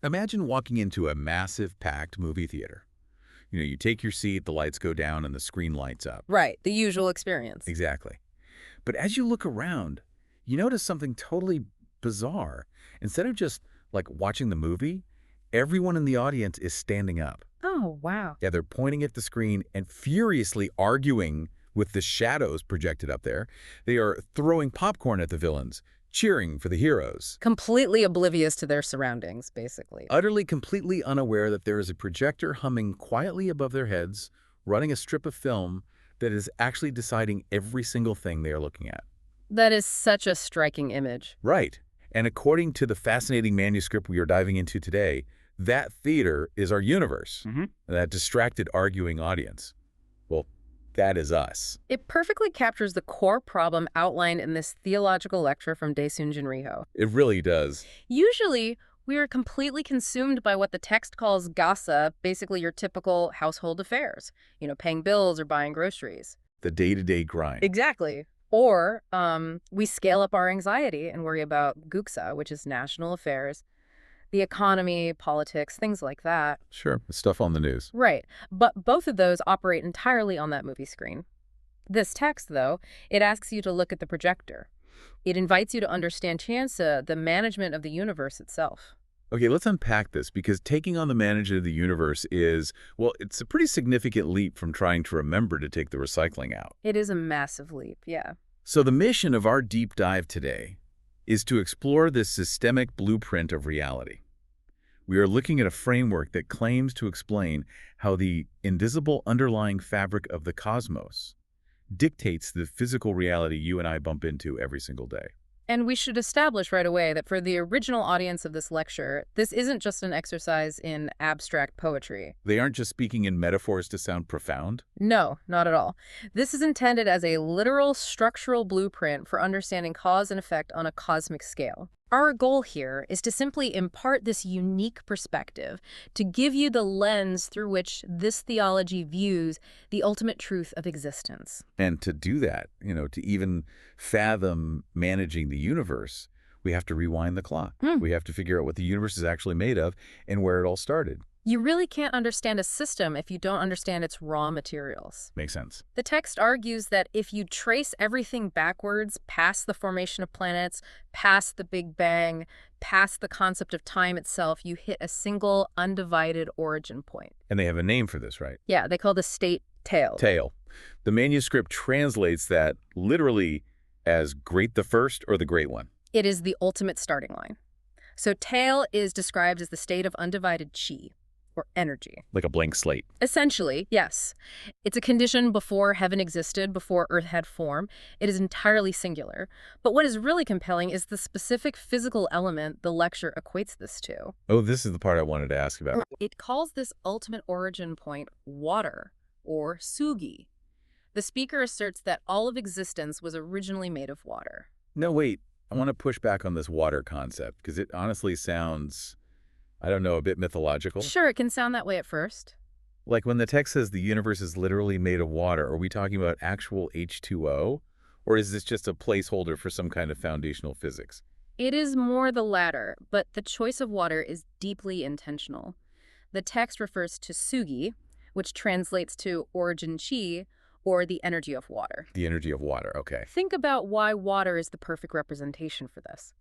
Imagine walking into a massive, packed movie theater. You take your seat, the lights go down, and the screen lights up. Right, the usual experience. Exactly. But as you look around, you notice something totally bizarre. Instead of just, like, watching the movie, everyone in the audience is standing up. Oh, wow. Yeah, they're pointing at the screen and furiously arguing with the shadows projected up there. They are throwing popcorn at the villains, cheering for the heroes. Completely oblivious to their surroundings, basically. Utterly, completely unaware that there is a projector humming quietly above their heads, running a strip of film that is actually deciding every single thing they are looking at. That is such a striking image. Right. And according to the fascinating manuscript we are diving into today, that theater is our universe, that distracted arguing audience. Well, that is us. It perfectly captures the core problem outlined in this theological lecture from Daesun Jinriho. It really does. Usually, we are completely consumed by what the text calls gasa, basically your typical household affairs, paying bills or buying groceries. The day-to-day grind. Exactly. Or we scale up our anxiety and worry about guksa, which is national affairs, the economy, politics, things like that. Sure, the stuff on the news. Right. But both of those operate entirely on that movie screen. This text, though, it asks you to look at the projector. It invites you to understand Chansa, the management of the universe itself. Okay, let's unpack this, because taking on the management of the universe is, well, it's a pretty significant leap from trying to remember to take the recycling out. It is a massive leap, yeah. So the mission of our deep dive today is to explore this systemic blueprint of reality. We are looking at a framework that claims to explain how the invisible underlying fabric of the cosmos dictates the physical reality you and I bump into every single day. And we should establish right away that for the original audience of this lecture, this isn't just an exercise in abstract poetry. They aren't just speaking in metaphors to sound profound. No, not at all. This is intended as a literal structural blueprint for understanding cause and effect on a cosmic scale. Our goal here is to simply impart this unique perspective, to give you the lens through which this theology views the ultimate truth of existence. And to do that, to even fathom managing the universe, we have to rewind the clock. We have to figure out what the universe is actually made of and where it all started. You really can't understand a system if you don't understand its raw materials. Makes sense. The text argues that if you trace everything backwards, past the formation of planets, past the Big Bang, past the concept of time itself, you hit a single, undivided origin point. And they have a name for this, right? Yeah, they call the state tail. Tail. The manuscript translates that literally as great the first or the great one. It is the ultimate starting line. So tail is described as the state of undivided chi, or energy. Like a blank slate. Essentially, yes. It's a condition before heaven existed, before Earth had form. It is entirely singular. But what is really compelling is the specific physical element the lecture equates this to. Oh, this is the part I wanted to ask about. It calls this ultimate origin point water, or sugi. The speaker asserts that all of existence was originally made of water. No, wait. I want to push back on this water concept, because it honestly sounds, I don't know, a bit mythological. Sure, it can sound that way at first. Like when the text says the universe is literally made of water, are we talking about actual H2O? Or is this just a placeholder for some kind of foundational physics? It is more the latter, but the choice of water is deeply intentional. The text refers to sugi, which translates to origin chi, or the energy of water. The energy of water, okay. Think about why water is the perfect representation for this.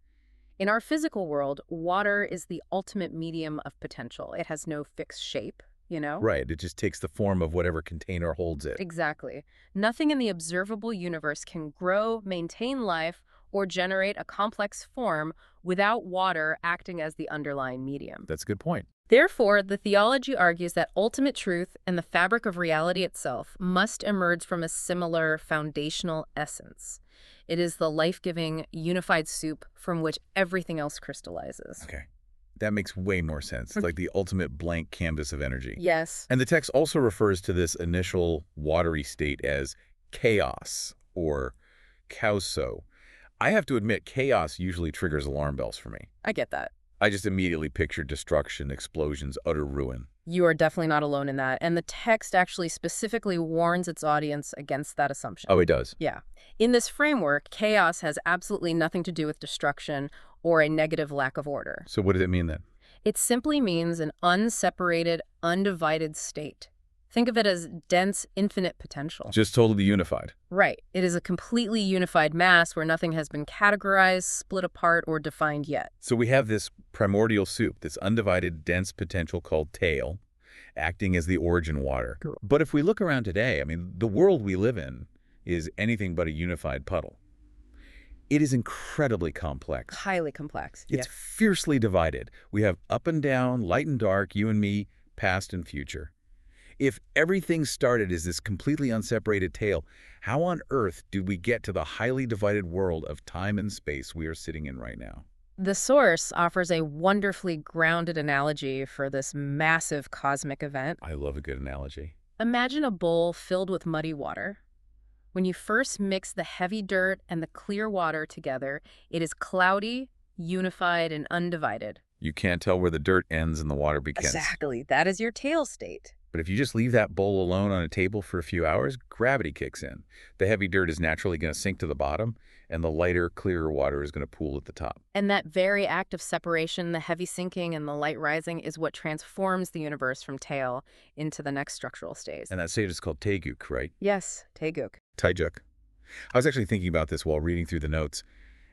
In our physical world, water is the ultimate medium of potential. It has no fixed shape, Right, it just takes the form of whatever container holds it. Exactly. Nothing in the observable universe can grow, maintain life, or generate a complex form without water acting as the underlying medium. That's a good point. Therefore, the theology argues that ultimate truth and the fabric of reality itself must emerge from a similar foundational essence. It is the life-giving, unified soup from which everything else crystallizes. Okay, that makes way more sense. It's like the ultimate blank canvas of energy. Yes. And the text also refers to this initial watery state as chaos or kauso. I have to admit, chaos usually triggers alarm bells for me. I get that. I just immediately picture destruction, explosions, utter ruin. You are definitely not alone in that. And the text actually specifically warns its audience against that assumption. Oh, it does? Yeah. In this framework, chaos has absolutely nothing to do with destruction or a negative lack of order. So what does it mean then? It simply means an unseparated, undivided state. Think of it as dense, infinite potential. Just totally unified. Right. It is a completely unified mass where nothing has been categorized, split apart, or defined yet. So we have this primordial soup, this undivided, dense potential called tail, acting as the origin water. Cool. But if we look around today, I mean, the world we live in is anything but a unified puddle. It is incredibly complex. Highly complex. It's fiercely divided. We have up and down, light and dark, you and me, past and future. If everything started as this completely unseparated tail, how on earth did we get to the highly divided world of time and space we are sitting in right now? The source offers a wonderfully grounded analogy for this massive cosmic event. I love a good analogy. Imagine a bowl filled with muddy water. When you first mix the heavy dirt and the clear water together, it is cloudy, unified, and undivided. You can't tell where the dirt ends and the water begins. Exactly. That is your tail state. But if you just leave that bowl alone on a table for a few hours, gravity kicks in. The heavy dirt is naturally going to sink to the bottom, and the lighter, clearer water is going to pool at the top. And that very act of separation, the heavy sinking and the light rising, is what transforms the universe from tail into the next structural stage. And that stage is called Taeguk, right? Yes, Taeguk. Taejuk. I was actually thinking about this while reading through the notes.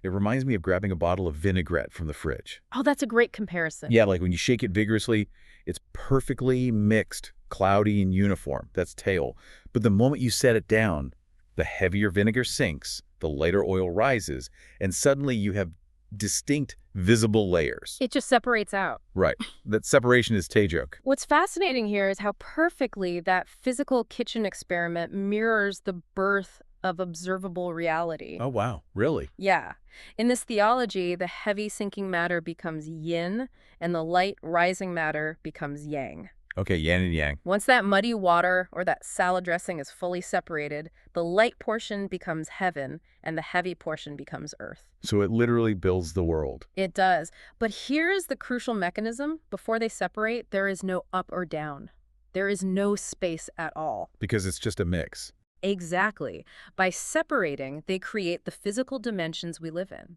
It reminds me of grabbing a bottle of vinaigrette from the fridge. Oh, that's a great comparison. Yeah, like when you shake it vigorously, it's perfectly mixed, cloudy and uniform. That's tail. But the moment you set it down, the heavier vinegar sinks, the lighter oil rises, and suddenly you have distinct, visible layers. It just separates out. Right. That separation is Taejuk. What's fascinating here is how perfectly that physical kitchen experiment mirrors the birth of observable reality. Oh, wow. Really? Yeah. In this theology, the heavy sinking matter becomes yin, and the light rising matter becomes yang. Okay, yin and yang. Once that muddy water or that salad dressing is fully separated, the light portion becomes heaven, and the heavy portion becomes earth. So it literally builds the world. It does. But here is the crucial mechanism. Before they separate, there is no up or down. There is no space at all. Because it's just a mix. Exactly. By separating, they create the physical dimensions we live in.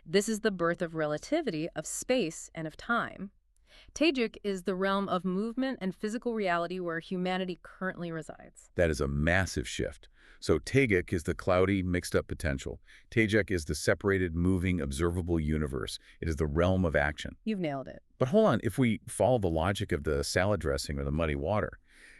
This is the birth of relativity, of space, and of time. Taejuk is the realm of movement and physical reality where humanity currently resides. That is a massive shift. So Taeguk is the cloudy, mixed-up potential. Taejuk is the separated, moving, observable universe. It is the realm of action. You've nailed it. But hold on, if we follow the logic of the salad dressing or the muddy water,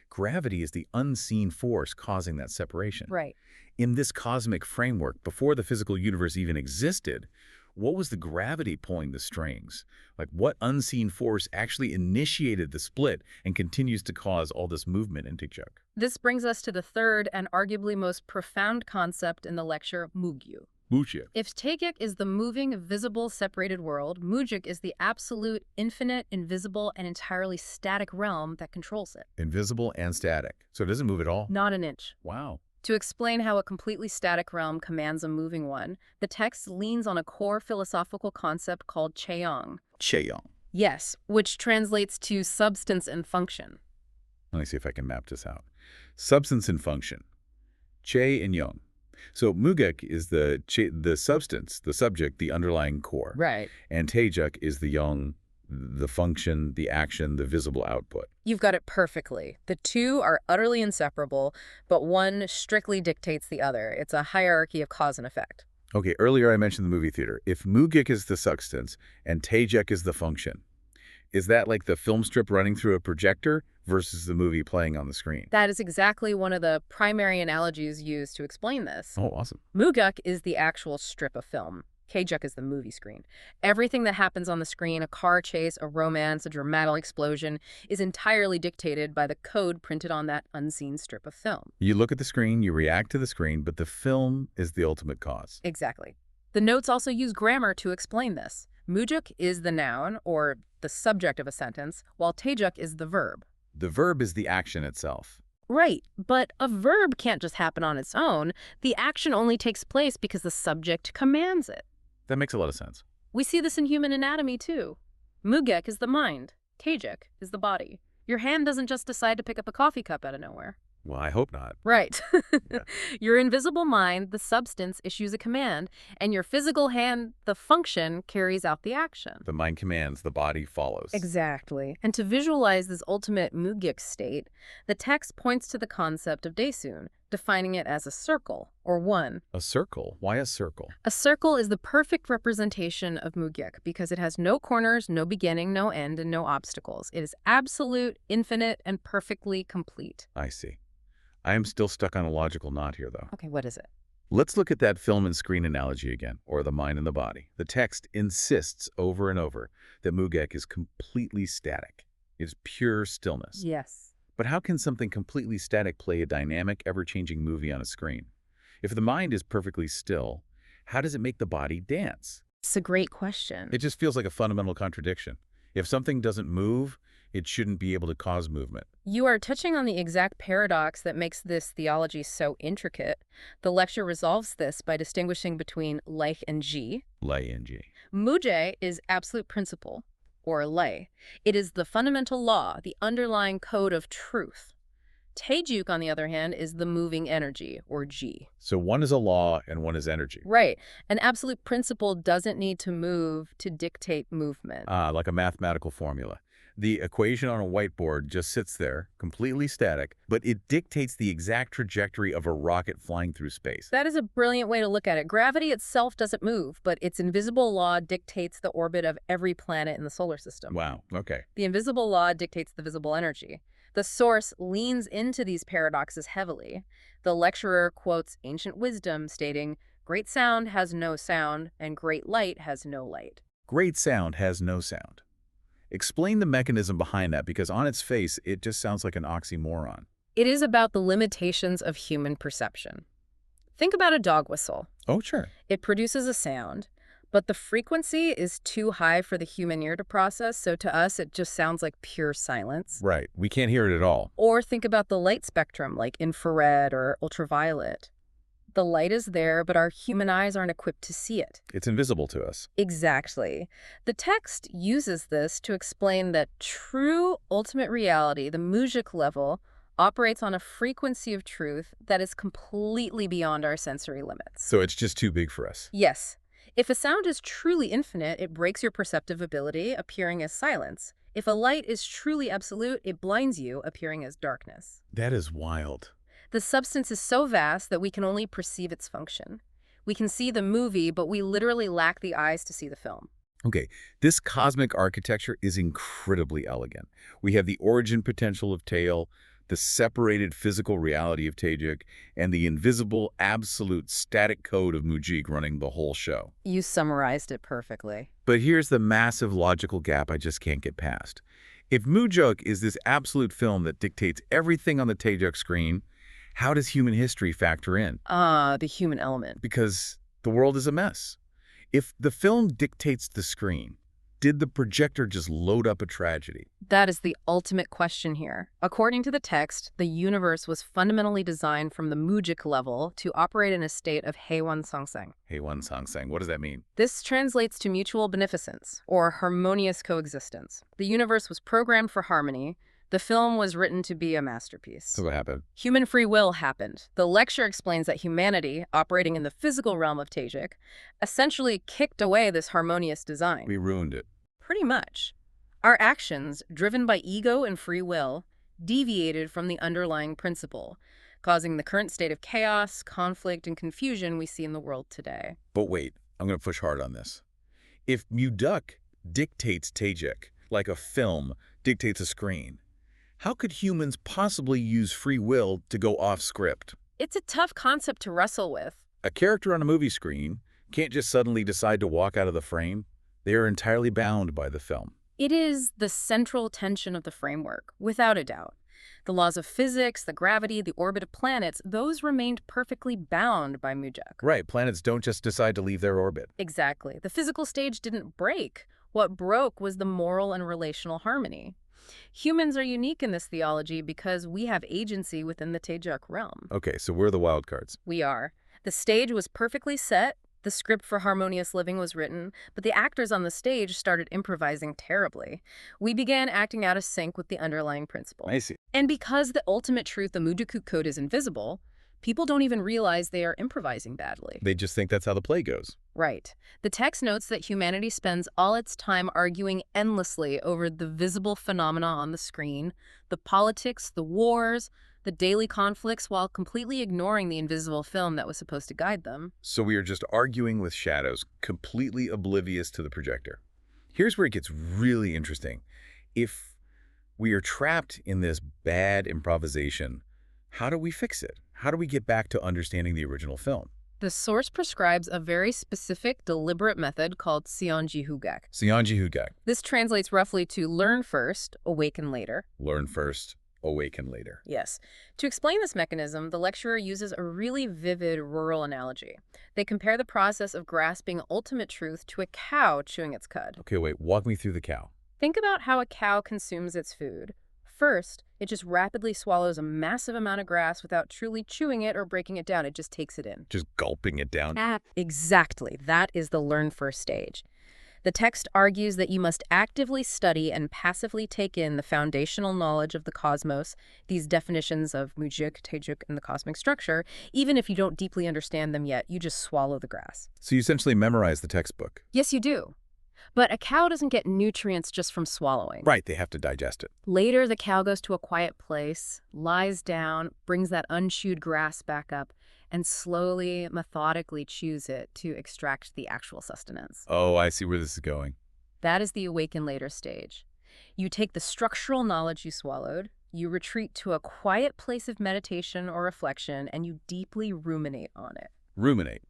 gravity is the unseen force causing that separation. Right. In this cosmic framework, before the physical universe even existed, what was the gravity pulling the strings? Like, what unseen force actually initiated the split and continues to cause all this movement in Taejuk? This brings us to the third and arguably most profound concept in the lecture, Mugyu. Mujik. If Taejuk is the moving, visible, separated world, Mujik is the absolute, infinite, invisible, and entirely static realm that controls it. Invisible and static. So it doesn't move at all? Not an inch. Wow. To explain how a completely static realm commands a moving one, the text leans on a core philosophical concept called Chaeyong. Chaeyong. Yes, which translates to substance and function. Let me see if I can map this out. Substance and function. Che and Yong. So Mugek is the substance, the subject, the underlying core. Right. And Taejuk is the Yong, the function, the action, the visible output. You've got it perfectly. The two are utterly inseparable, but one strictly dictates the other. It's a hierarchy of cause and effect. Okay, earlier I mentioned the movie theater. If Mugek is the substance and Taejuk is the function, is that like the film strip running through a projector versus the movie playing on the screen? That is exactly one of the primary analogies used to explain this. Oh, awesome. Mugak is the actual strip of film. Taejuk is the movie screen. Everything that happens on the screen, a car chase, a romance, a dramatic explosion, is entirely dictated by the code printed on that unseen strip of film. You look at the screen, you react to the screen, but the film is the ultimate cause. Exactly. The notes also use grammar to explain this. Mujik is the noun, or the subject of a sentence, while Taejuk is the verb. The verb is the action itself. Right, but a verb can't just happen on its own. The action only takes place because the subject commands it. That makes a lot of sense. We see this in human anatomy, too. Mugek is the mind. Taejuk is the body. Your hand doesn't just decide to pick up a coffee cup out of nowhere. Well, I hope not. Right. Yeah. Your invisible mind, the substance, issues a command, and your physical hand, the function, carries out the action. The mind commands, the body follows. Exactly. And to visualize this ultimate Mugyik state, the text points to the concept of Daesun, defining it as a circle, or one. A circle? Why a circle? A circle is the perfect representation of Mugyik because it has no corners, no beginning, no end, and no obstacles. It is absolute, infinite, and perfectly complete. I see. I am still stuck on a logical knot here, though. Okay, what is it? Let's look at that film and screen analogy again, or the mind and the body. The text insists over and over that Mugyik is completely static. It's pure stillness. Yes. But how can something completely static play a dynamic, ever-changing movie on a screen? If the mind is perfectly still, how does it make the body dance? It's a great question. It just feels like a fundamental contradiction. If something doesn't move, it shouldn't be able to cause movement. You are touching on the exact paradox that makes this theology so intricate. The lecture resolves this by distinguishing between lei and ji. Lei and ji. Mujie is absolute principle, or lei. It is the fundamental law, the underlying code of truth. Taejuk, on the other hand, is the moving energy, or ji. So one is a law and one is energy. Right. An absolute principle doesn't need to move to dictate movement. Like a mathematical formula. The equation on a whiteboard just sits there, completely static, but it dictates the exact trajectory of a rocket flying through space. That is a brilliant way to look at it. Gravity itself doesn't move, but its invisible law dictates the orbit of every planet in the solar system. Wow, okay. The invisible law dictates the visible energy. The source leans into these paradoxes heavily. The lecturer quotes ancient wisdom stating, "Great sound has no sound, and great light has no light." Great sound has no sound. Explain the mechanism behind that, because on its face, it just sounds like an oxymoron. It is about the limitations of human perception. Think about a dog whistle. Oh, sure. It produces a sound, but the frequency is too high for the human ear to process, so to us it just sounds like pure silence. Right. We can't hear it at all. Or think about the light spectrum, like infrared or ultraviolet. The light is there, but our human eyes aren't equipped to see it. It's invisible to us. Exactly. The text uses this to explain that true ultimate reality, the Mujic level, operates on a frequency of truth that is completely beyond our sensory limits. So it's just too big for us. Yes. If a sound is truly infinite, it breaks your perceptive ability, appearing as silence. If a light is truly absolute, it blinds you, appearing as darkness. That is wild. The substance is so vast that we can only perceive its function. We can see the movie, but we literally lack the eyes to see the film. Okay, this cosmic architecture is incredibly elegant. We have the origin potential of Tael, the separated physical reality of Taejuk, and the invisible, absolute static code of Mujic running the whole show. You summarized it perfectly. But here's the massive logical gap I just can't get past. If Mujic is this absolute film that dictates everything on the Taejuk screen, how does human history factor in? The human element. Because the world is a mess. If the film dictates the screen, did the projector just load up a tragedy? That is the ultimate question here. According to the text, the universe was fundamentally designed from the Mujic level to operate in a state of Heiwan Sangsang. Heiwan Sangsang, what does that mean? This translates to mutual beneficence, or harmonious coexistence. The universe was programmed for harmony. The film was written to be a masterpiece. So what happened? Human free will happened. The lecture explains that humanity, operating in the physical realm of Taejuk, essentially kicked away this harmonious design. We ruined it. Pretty much. Our actions, driven by ego and free will, deviated from the underlying principle, causing the current state of chaos, conflict, and confusion we see in the world today. But wait, I'm going to push hard on this. If Mujic dictates Taejuk, like a film dictates a screen, how could humans possibly use free will to go off script? It's a tough concept to wrestle with. A character on a movie screen can't just suddenly decide to walk out of the frame. They are entirely bound by the film. It is the central tension of the framework, without a doubt. The laws of physics, the gravity, the orbit of planets, those remained perfectly bound by Mujic. Right, planets don't just decide to leave their orbit. Exactly. The physical stage didn't break. What broke was the moral and relational harmony. Humans are unique in this theology because we have agency within the Taejuk realm. Okay, so we're the wild cards. We are. The stage was perfectly set. The script for Harmonious Living was written, but the actors on the stage started improvising terribly. We began acting out of sync with the underlying principle. I see. And because the ultimate truth, the Mudokuk Code, is invisible, people don't even realize they are improvising badly. They just think that's how the play goes. Right. The text notes that humanity spends all its time arguing endlessly over the visible phenomena on the screen, the politics, the wars, the daily conflicts, while completely ignoring the invisible film that was supposed to guide them. So we are just arguing with shadows, completely oblivious to the projector. Here's where it gets really interesting. If we are trapped in this bad improvisation, how do we fix it? How do we get back to understanding the original film? The source prescribes a very specific, deliberate method called Seonji Hugak. Seonji Hugak. This translates roughly to learn first, awaken later. Learn first, awaken later. Yes. To explain this mechanism, the lecturer uses a really vivid rural analogy. They compare the process of grasping ultimate truth to a cow chewing its cud. Okay, wait, walk me through the cow. Think about how a cow consumes its food. First, it just rapidly swallows a massive amount of grass without truly chewing it or breaking it down. It just takes it in. Just gulping it down. Exactly. That is the learn first stage. The text argues that you must actively study and passively take in the foundational knowledge of the cosmos, these definitions of Mujik, Taejuk, and the cosmic structure. Even if you don't deeply understand them yet, you just swallow the grass. So you essentially memorize the textbook. Yes, you do. But a cow doesn't get nutrients just from swallowing. Right, they have to digest it. Later, the cow goes to a quiet place, lies down, brings that unchewed grass back up, and slowly, methodically chews it to extract the actual sustenance. Oh, I see where this is going. That is the awaken later stage. You take the structural knowledge you swallowed, you retreat to a quiet place of meditation or reflection, and you deeply ruminate on it. Ruminate.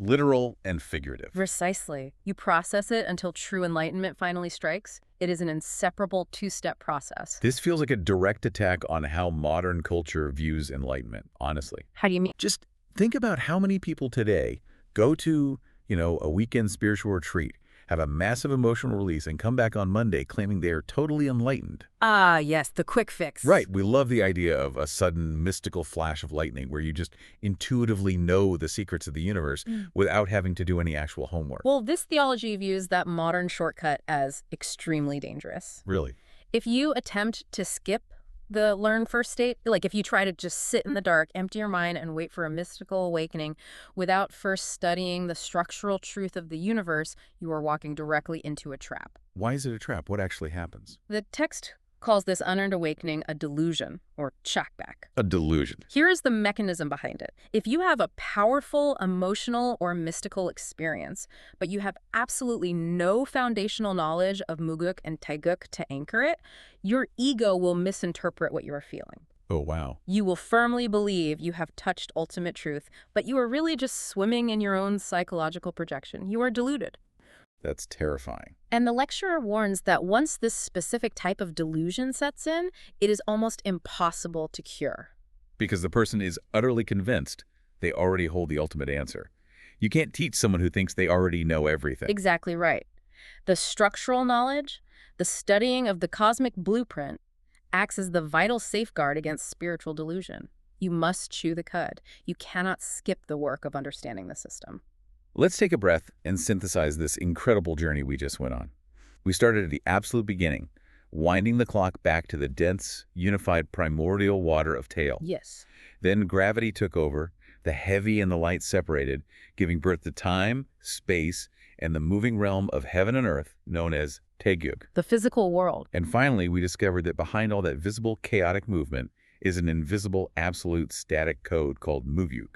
Literal and figurative. Precisely. You process it until true enlightenment finally strikes. It is an inseparable two-step process. This feels like a direct attack on how modern culture views enlightenment, honestly. How do you mean? Just think about how many people today go to, a weekend spiritual retreat, have a massive emotional release, and come back on Monday claiming they are totally enlightened. Ah, yes, the quick fix. Right. We love the idea of a sudden mystical flash of lightning where you just intuitively know the secrets of the universe without having to do any actual homework. Well, this theology views that modern shortcut as extremely dangerous. Really? If you attempt to skip the learn first state, like if you try to just sit in the dark, empty your mind, and wait for a mystical awakening without first studying the structural truth of the universe, you are walking directly into a trap. Why is it a trap? What actually happens? The text calls this unearned awakening a delusion, or chakbak. A delusion. Here is the mechanism behind it. If you have a powerful emotional or mystical experience, but you have absolutely no foundational knowledge of Muguk and Taeguk to anchor it, your ego will misinterpret what you are feeling. Oh, wow. You will firmly believe you have touched ultimate truth, but you are really just swimming in your own psychological projection. You are deluded. That's terrifying. And the lecturer warns that once this specific type of delusion sets in, it is almost impossible to cure. Because the person is utterly convinced they already hold the ultimate answer. You can't teach someone who thinks they already know everything. Exactly right. The structural knowledge, the studying of the cosmic blueprint, acts as the vital safeguard against spiritual delusion. You must chew the cud. You cannot skip the work of understanding the system. Let's take a breath and synthesize this incredible journey we just went on. We started at the absolute beginning, winding the clock back to the dense, unified primordial water of Tael. Yes. Then gravity took over, the heavy and the light separated, giving birth to time, space, and the moving realm of heaven and earth known as Taegyuk. The physical world. And finally, we discovered that behind all that visible, chaotic movement is an invisible, absolute, static code called Muvyuk.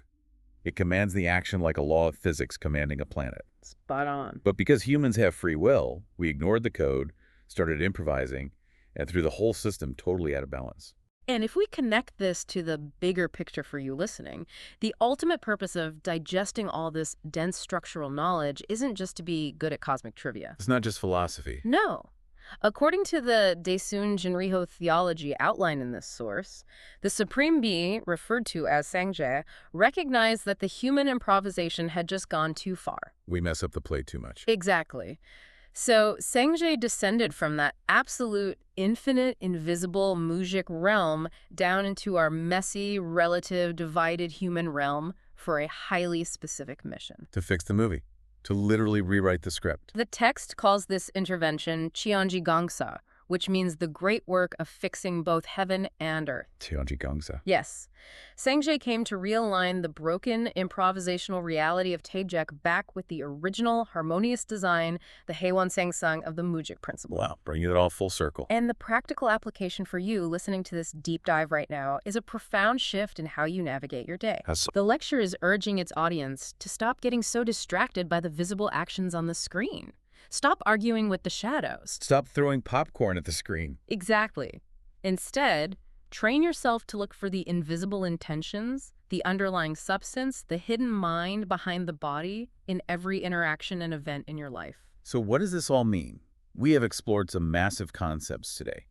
It commands the action like a law of physics commanding a planet. Spot on. But because humans have free will, we ignored the code, started improvising, and threw the whole system totally out of balance. And if we connect this to the bigger picture for you listening, the ultimate purpose of digesting all this dense structural knowledge isn't just to be good at cosmic trivia. It's not just philosophy. No. According to the Daesun Jinriho theology outlined in this source, the Supreme Being, referred to as Sangje, recognized that the human improvisation had just gone too far. We mess up the play too much. Exactly. So Sangje descended from that absolute, infinite, invisible Mujik realm down into our messy, relative, divided human realm, for a highly specific mission. To fix the movie. To literally rewrite the script. The text calls this intervention Cheonji Gongsa, which means the great work of fixing both heaven and earth. Cheonji Gongsa. Yes. Sangjae came to realign the broken improvisational reality of Taejek back with the original harmonious design, the Haewon Sangsang of the Mujik principle. Wow, bringing it all full circle. And the practical application for you listening to this deep dive right now is a profound shift in how you navigate your day. The lecture is urging its audience to stop getting so distracted by the visible actions on the screen. Stop arguing with the shadows. Stop throwing popcorn at the screen. Exactly. Instead, train yourself to look for the invisible intentions, the underlying substance, the hidden mind behind the body in every interaction and event in your life. So what does this all mean? We have explored some massive concepts today,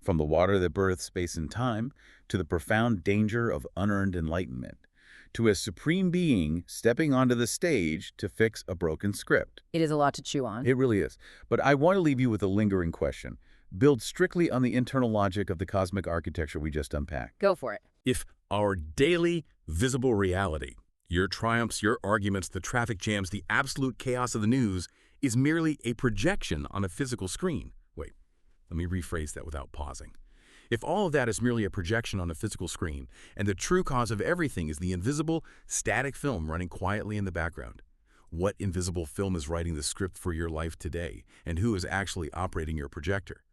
from the water that births space and time to the profound danger of unearned enlightenment, to a supreme being stepping onto the stage to fix a broken script. It is a lot to chew on. It really is. But I want to leave you with a lingering question, built strictly on the internal logic of the cosmic architecture we just unpacked. Go for it. If our daily visible reality, your triumphs, your arguments, the traffic jams, the absolute chaos of the news, is merely a projection on a physical screen. Wait, let me rephrase that without pausing. If all of that is merely a projection on a physical screen, and the true cause of everything is the invisible, static film running quietly in the background, what invisible film is writing the script for your life today, and who is actually operating your projector?